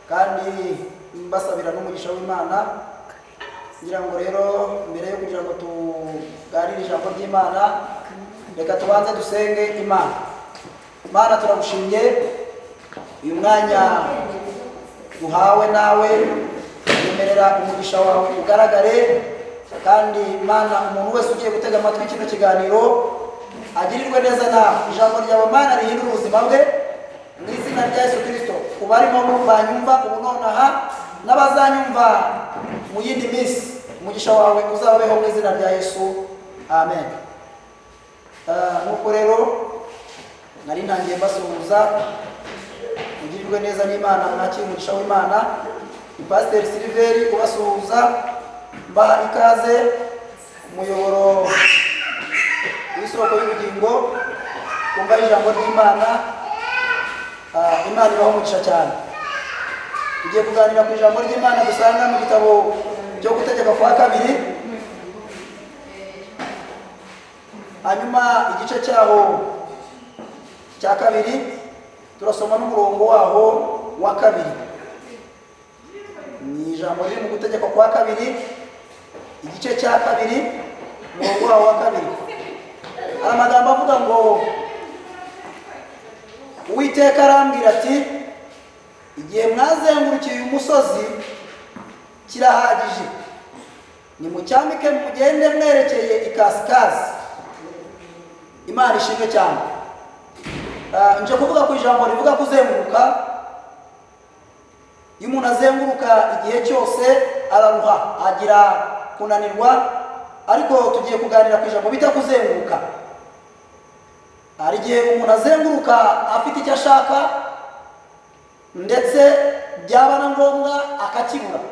kandi mbasabira n'umugisha w'Imana. Ngira ngo rero mbere yo kugira ngo tuganire ijambo ry'Imana, reka tubanze dusenge Imana. Imana, turagushimye uyu mwanya duhawe nawe, yemerera umugisha wawe ugaragare, kandi Imana umuntu wese ugiye gutega amatwi kino kiganiro agirirwe neza nawe. Ijambo ryawe Mana rihindura ubuzima bwe mu izina rya Yesu Kristo. Kubarimo banyumva ubu nonaha n'abazanyumva mu yindi minsi, umugisha wawe uzabeho mu izina rya Yesu, amen. Nuko rero nari ntangiye mbasuhuza, mugirirwe neza n'Imana, mwakire umugisha w'Imana. Pastor Silveri ubasuhuza, mbaha ikaze umuyoboro w'isoko y'ubugingo, kumva ijambo ry'Imana. Imana ibaho umugisha cyane. Tugiye kuganira ku ijambo ry'Imana dusanga mu gitabo cyo gutegeka kwa kabiri, hanyuma igice cyaho cya kabiri turasoma n'umurongo waho wa kabiri. Ni ijambo riri mu gutegeka kwa kabiri, igice cya kabiri, umurongo waho wa kabiri. Hari amagambo avuga ngo, Uwiteka arambwira ati, igihe mwazengurukiye uyu musozi kirahagije, nimucyambike mugende mwerekeye ikasikazi. Imana ishimwe cyane. Nje kuvuga ku ijambo rivuga kuzenguruka. Iyo umuntu azenguruka igihe cyose araruha, agira kunanirwa, ariko tugiye kuganira ku ijambo bita kuzenguruka. Hari igihe umuntu azenguruka afite icyo ashaka, ndetse byaba na ngombwa akakibura.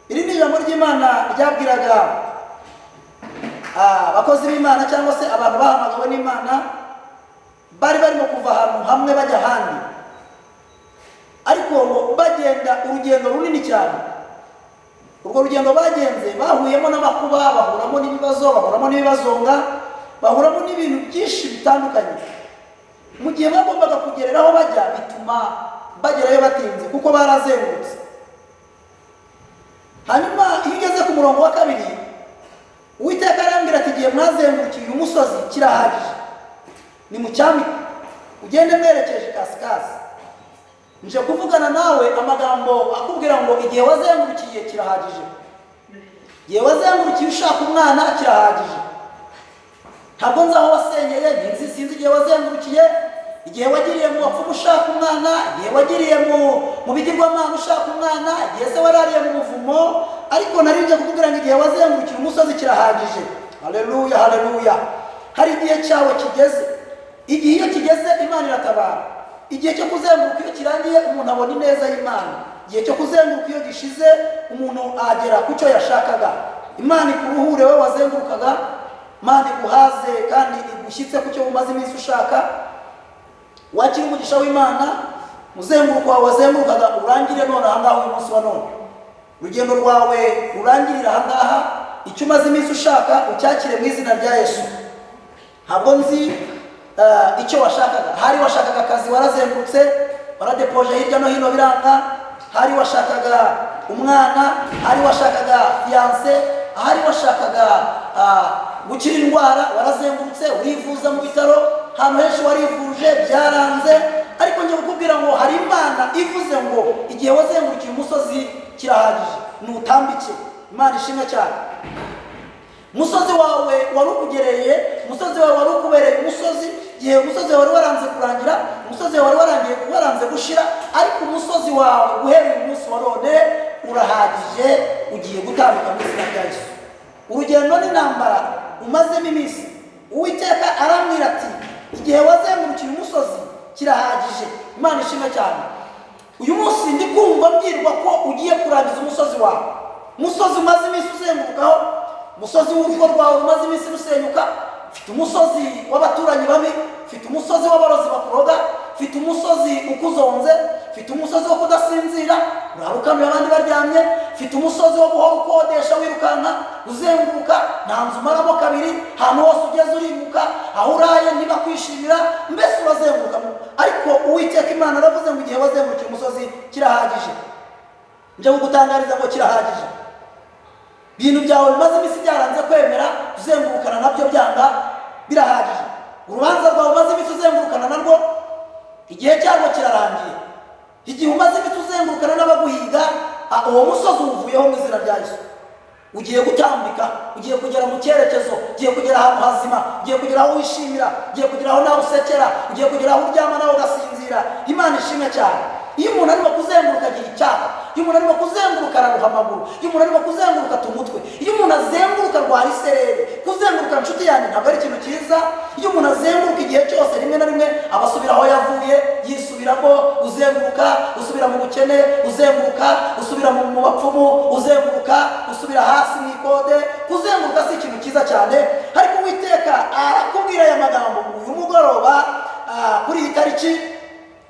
Iri ni ijambo ry'Imana ryabwiraga abakozi b'Imana cyangwa se abantu bahamagawe n'Imana, bari barimo kuva ahantu hamwe bajya ahandi, ariko ngo bagenda urugendo runini cyane. Urwo rugendo bagenze bahuyemo n'amakuba, bahuramo n'ibibazo, bahuramo n'ibibazonga, bahuramo n'ibintu byinshi bitandukanye. Mu gihe bagombaga kugerera aho bajya, bituma bagerayo batinze kuko barazengurutse. Hanyuma iyo ugeze ku murongo wa kabiri, Uwiteka arambwira ati, igihe mwazengurukiye uyu musozi kirahagije, nimucyambike ugende mwerekeje ikasikazi. Nje kuvugana nawe amagambo akubwira ngo igihe wazengurukiye kirahagije. Igihe wazengurukiye ushaka umwana kirahagije. Ntabwo nzi aho wasenyeye, sinzi igihe wazengurukiye, igihe wagiriye mu bapfumu ushaka umwana, igihe wagiriye mu bigirwamana ushaka umwana, igihe se warariye mu buvumo, ariko nari nje kukubwira ngo igihe wazengurukiye umusozi kirahagije. Haleluya, haleluya. Hari igihe cyawe kigeze. Igihe iyo kigeze Imana iratabara. Igihe cyo kuzenguruka iyo kirangiye umuntu abona ineza y'Imana. Igihe cyo kuzenguruka iyo gishize umuntu agera ku cyo yashakaga. Imana ikuruhure we wazengurukaga, Imana iguhaze kandi igushyitse ku cyo umaze iminsi ushaka. Wakira umugisha w'Imana, muzenguruko wawe wazengurukaga urangire none ahangaha uyu munsi wa none. Urugendo rwawe rurangirira ahangaha, icyo umaze iminsi ushaka ucyakire mu izina rya Yesu. Ntabwo nzi icyo washakaga. Hari washakaga akazi warazengurutse, waradepoje hirya no hino biranga. Hari washakaga umwana, hari washakaga fiance, hari washakaga gukira indwara, warazengurutse urivuza mu bitaro, ahantu henshi warivuje byaranze. Ariko nje kukubwira ngo hari Imana ivuze ngo igihe wazengurukiye umusozi kirahagije, nutambike. Imana ishimwe cyane. Umusozi wawe wari ukugereye, umusozi wawe wari ukubereye umusozi, igihe umusozi wawe waranze kurangira, umusozi wawe waranze gushira, ariko umusozi wawe guhera uyu munsi wa none urahagije, ugiye gutambika mu izina rya Yesu. Urugendo n'intambara umazemo iminsi, Uwiteka arambwira ati, igihe wazengurukiye umusozi kirahagije. Imana ishimwe cyane. Uyu munsi ndi kumva mbwirwa ko ugiye kurangiza umusozi wawe. Umusozi umaze iminsi uzengurukaho, umusozi w'urugo rwawe umaze iminsi rusenyuka, ufite umusozi w'abaturanyi babi, ufite umusozi w'abarozi bakuroga, ufite umusozi ukuzonze, mfite umusozi wo kudasinzira urarukamira abandi baryamye, mfite umusozi wo guhora ukodesha wirukanka uzenguruka, nta nzu umaramo kabiri, ahantu hose ugeze urimuka, aho uraye ntibakwishimira, mbese urazenguruka. Ariko Uwiteka Imana aravuze ngo igihe wazengurukiye umusozi kirahagije. Nje kugutangariza ngo kirahagije. Ibintu byawe bimaze iminsi byaranze kwemera uzengurukana nabyo byanga birahagije. Urubanza rwawe umaze iminsi uzengurukana narwo igihe cyarwo kirarangiye. Igihe umaze iminsi uzengurukana n'abaguhiga, uwo musozi uvuyeho mu izina rya Yesu. Ugiye gutambika, ugiye kugera mu cyerekezo, ugiye kugera ahantu hazima, ugiye kugera aho wishimira, ugiye kugera aho nawe usekera, ugiye kugera aho uryama nawe ugasinzira. Imana ishimwe cyane. Iyo umuntu arimo kuzenguruka agira icyaka, iyo umuntu arimo kuzenguruka araruha amaguru, iyo umuntu arimo kuzenguruka ata umutwe, iyo umuntu azenguruka arwara isereri. Kuzenguruka nshuti yanjye ntabwo ari ikintu cyiza. Iyo umuntu azenguruka igihe cyose, rimwe na rimwe abasubira aho yavuye, yisubiramo. Uzenguruka usubira mu bukene, uzenguruka usubira mu bapfumu, uzenguruka usubira hasi mu ikode. Kuzenguruka si ikintu cyiza cyane. Ariko Uwiteka arakubwira aya magambo uyu mugoroba kuri iyi tariki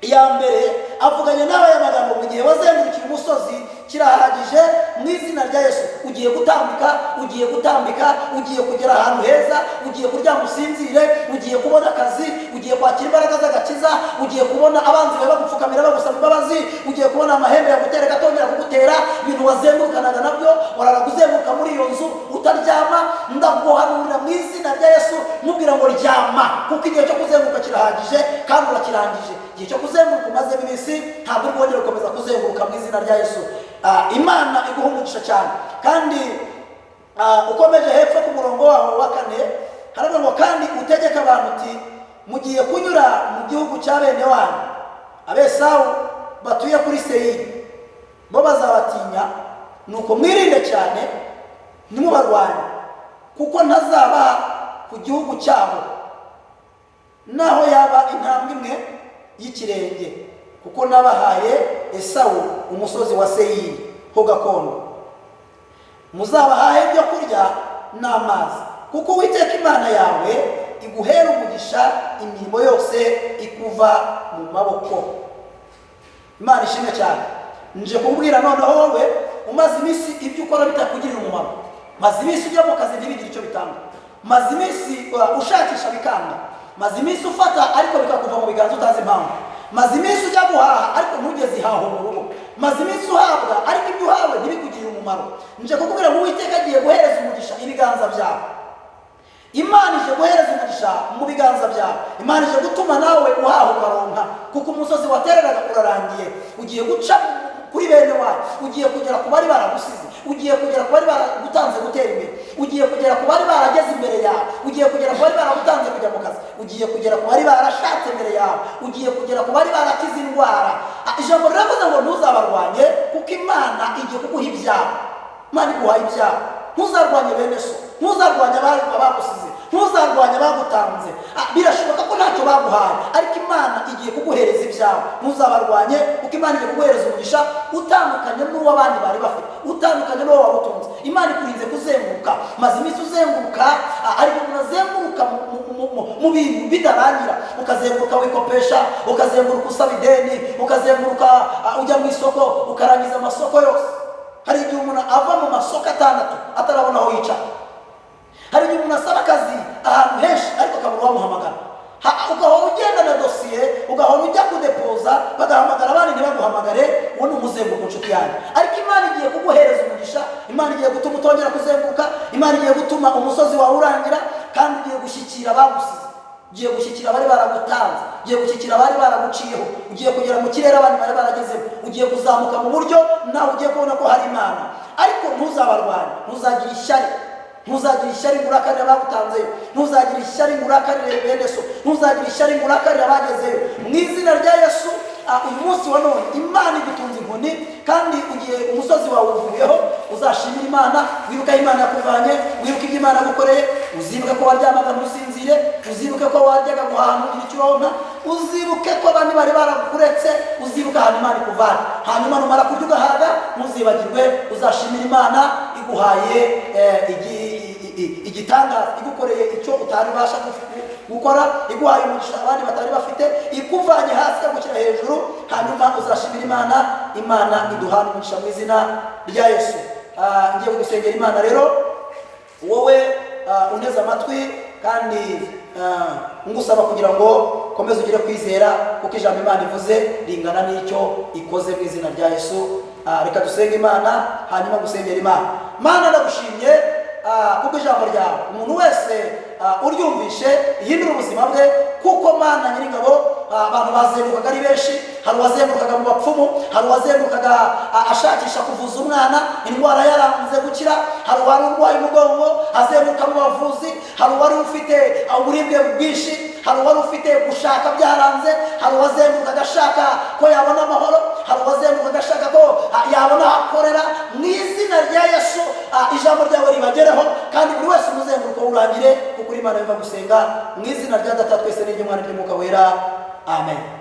ya mbere, avuganye nawe aya magambo mu gihe wazengurukiye umusozi kirahagije mu izina rya Yesu. Ugiye gutambika, ugiye gutambika, ugiye kugera ahantu heza, ugiye kuryama usinzire, ugiye kubona akazi, ugiye kwakira imbaraga z'agakiza, ugiye kubona abanzi bawe bagupfukamira bagusaba imbabazi, ugiye kubona amahembe yagutereka atongera kugutera. Ibintu wazengurukanaga nabyo warara kuzenguruka muri iyo nzu utaryama. Ndaguhanurira mu izina rya Yesu mubwira ngo ryama, kuko igihe cyo kuzenguruka kirahagije kandi urakirangije. Igihe cyo kuzenguruka umazemo iminsi ntabwo urwongera gukomeza kuzenguruka mu izina rya Yesu. Imana iguha umugisha cyane. Kandi ukomeje hepfo ku murongo waho wa 4 haravuga ngo kandi utegeka abantu uti mugiye kunyura mu gihugu cya bene wanyu Abesawu batuye kuri Seyiri, bo bazabatinya, nuko mwirinde cyane ntimubarwanye, kuko ntazaba ku gihugu cyabo naho yaba intambwe imwe y'ikirenge, kuko nabahaye Esawu umusozi wa Seyiri ho gakondo. Muzabahaye ibyo kurya n'amazi, kuko Uwiteka Imana yawe iguhera umugisha imirimo yose ikuva mu maboko. Imana ishimwe cyane. Nje kubwira noneho wowe umaze iminsi ibyo ukora bitakugirira umumaro, maze iminsi ujya mu kazi ntibigire icyo bitanga, maze iminsi ushakisha bikanga, maze iminsi ufata ariko bikakuva mu biganza utazi impamvu, maze iminsi ujya guhaha ariko ntugeze ihaho mu rugo, maze iminsi uhabwa ariko ibyo uhawe ntibikugirire umumaro. Nje kukubwira ngo Uwiteka agiye guhereza umugisha ibiganza byawe. Imana ije guhereza umugisha mu biganza byawe. Imana ije gutuma nawe uhaha ukaronka, kuko umusozi watereraga urarangiye. Ugiye guca kuri bene wawe, ugiye kugera ku bari baragusize, ugiye kugera ku bari baragutanze gutera imbere, ugiye kugera ku bari barageze imbere yawe, ugiye kugera ku bari baragutanze kujya mu kazi, ugiye kugera ku bari barashatse imbere yawe, ugiye kugera ku bari barakize indwara. Ijambo riravuze ngo ntuzabarwanye, kuko Imana igiye kuguha ibyawe. Imana iguhaye ibyawe. Ntuzarwanye bene so, ntuzarwanye abagusize, ntuzarwanye abagutanze. Birashoboka ko ntacyo baguhaye, ariko Imana igiye kuguhereza ibyawe. Ntuzabarwanye, kuko Imana igiye kuguhereza umugisha utandukanye n'uwo abandi bari bafite, utandukanye n'uwo warutunze. Imana ikurinze kuzenguruka, maze iminsi uzenguruka, ariko unazenguruka mu bintu bidarangira. Ukazenguruka wikopesha, ukazenguruka usaba ideni, ukazenguruka ujya mu isoko ukarangiza amasoko yose. Hari igihe umuntu ava mu masoko 6 atarabona aho yicara. Hari igihe umuntu asaba akazi ahantu henshi ariko akabura uwamuhamagara. Ugahora ugenda na dosiye, ugahora ujya kudepoza, bagahamagara abandi ntibaguhamagare. Uwo ni umuzenguruko nshuti yanjye. Ariko Imana igiye kuguhereza umugisha. Imana igiye gutuma utongera kuzenguruka. Imana igiye gutuma umusozi wawe urangira, kandi igiye gushyikira abagusize, ugiye gushyikira abari baragutanze, ugiye gushyikira abari baraguciyeho, ugiye kugera mu kirere abandi bari baragezemo, ugiye kuzamuka mu buryo nawe ugiye kubona ko hari Imana. Ariko ntuzabarwanye, ntuzagira ishyari, ntuzagira ishyari ngurakarira abagutanzeyo, ntuzagira ishyari ngurakarire bene so, ntuzagira ishyari ngurakarire abagezeyo. Mu izina rya Yesu, uyu munsi wa none Imana igutunze inkoni, kandi ugiye umusozi wawe uvuyeho, uzashimira Imana, wibuka Imana yakuvanye, wibuka ibyo Imana yagukoreye, uzibuke ko waryamaga ntusinzire, uzibuke ko waryaga guhaha ntugire icyo uronka, uzibuke ko abandi bari barakuretse, uzibuka ahantu Imana ikuvanye. Hanyuma numara kurya ugahaga, ntuzibagirwe, uzashimira Imana iguhaye igitangaza, igukoreye icyo utari ubasha gukora, iguhaye umugisha abandi batari bafite, ikuvanye hasi ikagushyira hejuru, hanyuma uzashimira Imana, Imana iduhana umugisha mu izina rya Yesu. Ngiye kugusengera Imana rero, wowe unteze amatwi kandi ngusaba kugira ngo komeze ugire kwizera, kuko ijambo Imana ivuze ringana n'icyo ikoze mu izina rya Yesu. Reka dusenge Imana, hanyuma gusengera Imana. Mana ndagushimye kuko ijambo ryawe umuntu wese uryumvishe yihindura ubuzima bwe, kuko Mana Nyiringabo abantu bazengurukaga ari benshi. Hari uwazengurukaga mu bapfumu, hari uwazengurukaga ashakisha kuvuza umwana indwara yaranze gukira, hari uwari urwaye umugongo azenguruka mu bavuzi, hari uwari ufite uburibwe bwinshi, hari uwari ufite gushaka byaranze, hari uwazengurukaga ashaka ko yabona amahoro, hari uwazengurukaga ashaka ko yabona aho akorera. Mu izina rya Yesu ijambo ryawe ribagereho, kandi buri wese umuzenguruko urangire, kuko Imana yumva gusenga mu izina rya Data twese n'iry'Umwana n'Umwuka wera. Amen.